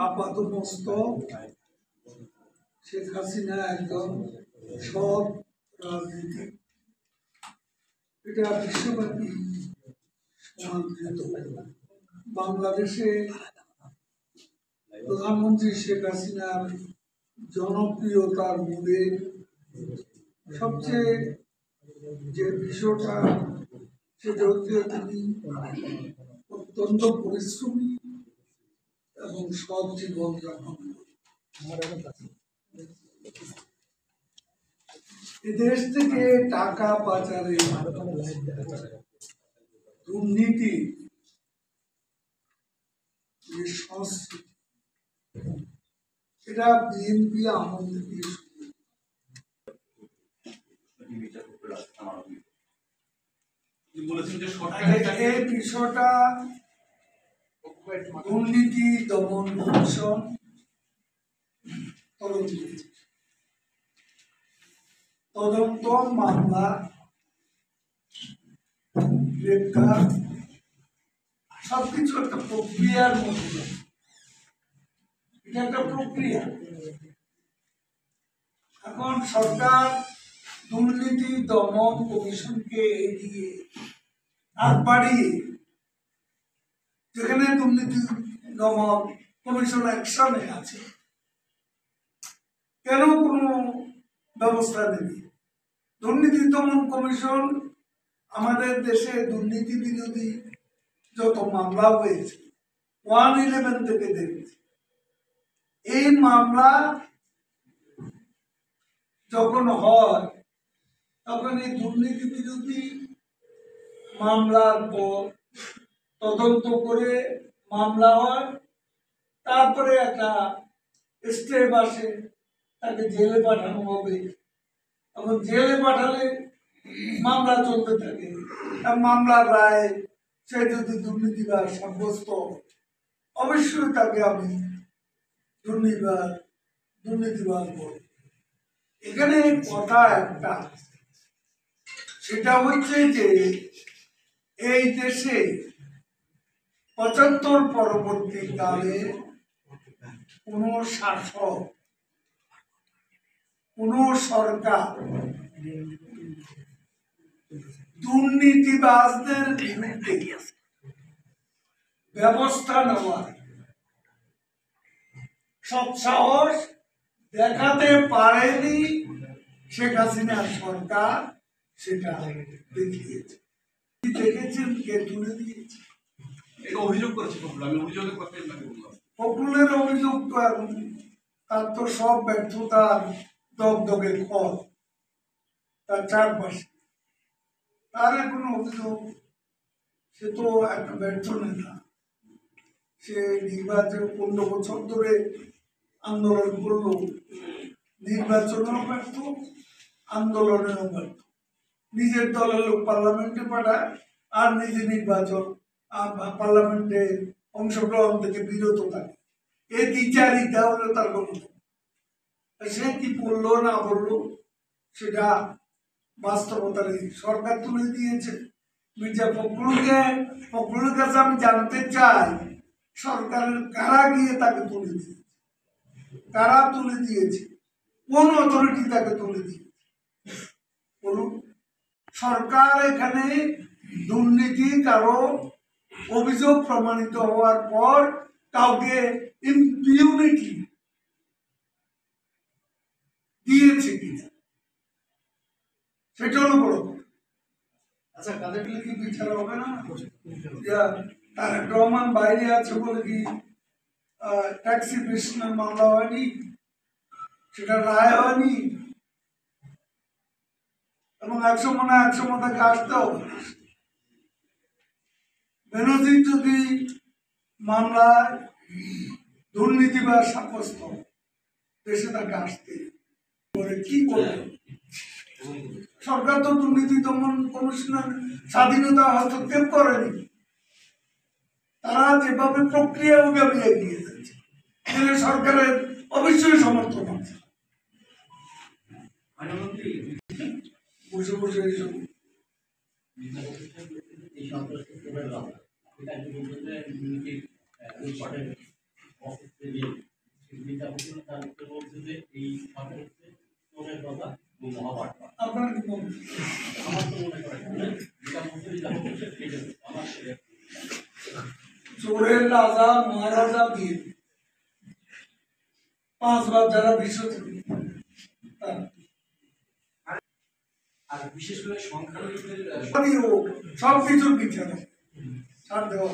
আপাতমস্তক শেখ হাসিনা একজন সৎ রাজনীতিক, এটা বিশ্বব্যাপী সমাদৃত। বাংলাদেশে প্রধানমন্ত্রী শেখ হাসিনার জনপ্রিয়তার মূলে সবচেয়ে যে বিষয়টা সেটা হচ্ছে তিনি অত্যন্ত পরিশ্রমী এবং সৎ জীবন যাপন। দেশ থেকে টাকা পাচারে দুর্নীতি সংস্কৃতি, এটা বিএনপি আমলে এই বিষয়টা দুর্নীতি দমন কমিশন তদন্ত মামলা গ্রেপ্তার সবকিছু একটা প্রক্রিয়ার মধ্যে, এটা একটা প্রক্রিয়া। এখন সরকার দুর্নীতি দমন কমিশনকে এড়িয়ে আর বাড়িয়ে, যেখানে দুর্নীতি দমন কমিশন অ্যাকশনে আছে, কেন কোনো ব্যবস্থা নেবে? দুর্নীতি দমন কমিশন আমাদের দেশে দুর্নীতি বিরোধী যত মামলা হয়েছে 111 থেকে দেখেছে, এই মামলা যখন হয় তখন এই দুর্নীতি বিরোধী মামলার পর তদন্ত করে মামলা হয়, তারপরে একটা স্টেপ আসে, তাকে জেলে পাঠানো হবে, এবং জেলে পাঠালে মামলা চলতে থাকে। মামলার রায় সে যদি দুর্নীতিবাদ সাব্যস্ত, অবশ্যই তাকে আমি দুর্নীতিবাদ বলব। এখানে কথা একটা, সেটা হচ্ছে যে এই দেশে ৭৫ পরবর্তীকালে কোন শাসক, কোন সরকার দুর্নীতিবাজদের বিরুদ্ধে ব্যবস্থা নেওয়ার সৎসাহস দেখাতে পারেনি শেখ হাসিনার সরকার, সেটা দেখিয়েছে। দেখেছেন কে তুলে দিয়েছে? অভিযোগ করেছে ফখরুলের অভিযোগ তো এখন তার তো সব ব্যর্থতার দগদগে খড় তার চারপাশে, তার কোনো অভিযোগ, সে তো একটা ব্যর্থ নেতা। সে নির্বাচন 15 বছর ধরে আন্দোলন করলো, নির্বাচনেও ব্যর্থ, আন্দোলনেও ব্যর্থ। নিজের দলের লোক পার্লামেন্টে পাঠায় আর নিজে নির্বাচন পার্লামেন্টে অংশগ্রহণ থেকে বিরত থাকে। এই দ্বিচারিতা হলো তার গণতন্ত্র। সে কি বললো না বললো সেটা বাস্তবতা নেই, সরকার তুলে দিয়েছে। মির্জা ফখরুলের কাছে আমি জানতে চাই, সরকারের কারা গিয়ে তাকে তুলে দিয়েছে, কারা তুলে দিয়েছে, কোন অথরিটি তাকে তুলে দিয়েছে বলুন? সরকার এখানে দুর্নীতি কারো অভিযোগ প্রমাণিত হওয়ার পর কাউকে ইম্পিউনিটি দিয়েছে কিনা, সেটা হলো বড়। আচ্ছা, কাদের কি বিচার হবে না? তারেক রহমান বাইরে আছে বলে কি ট্যাক্সি বিষ্ণের মামলা হয়নি, সেটা রায় হয়নি, এবং 100 মধ্যে আসতে হবে। বেনজির যদি মামলায় দুর্নীতিবাদ সাব্যস্ত, দেশে তাকে আসতে কি করবে? সরকার তো দুর্নীতি দমন কমিশনের স্বাধীনতা হস্তক্ষেপ করেনি, তারা যেভাবে প্রক্রিয়া ওইভাবে এগিয়ে যাচ্ছে, সরকারের অবশ্যই সমর্থন আছে। বসে বসে এইসব এই বলছে যে এই ঠাকুর হচ্ছে সোমের বাবা এবং মহাভারত। আপনার কি মনে আমার তো মনে করে যেটা মন্দিরে যাবো সেটা আমার চোরের রাজা মহারাজা বীর 5 বার যারা বিশ্ব আর বিশেষ করে সংখ্যালঘুদের সব কিছুর বিচার ছাড় দেওয়া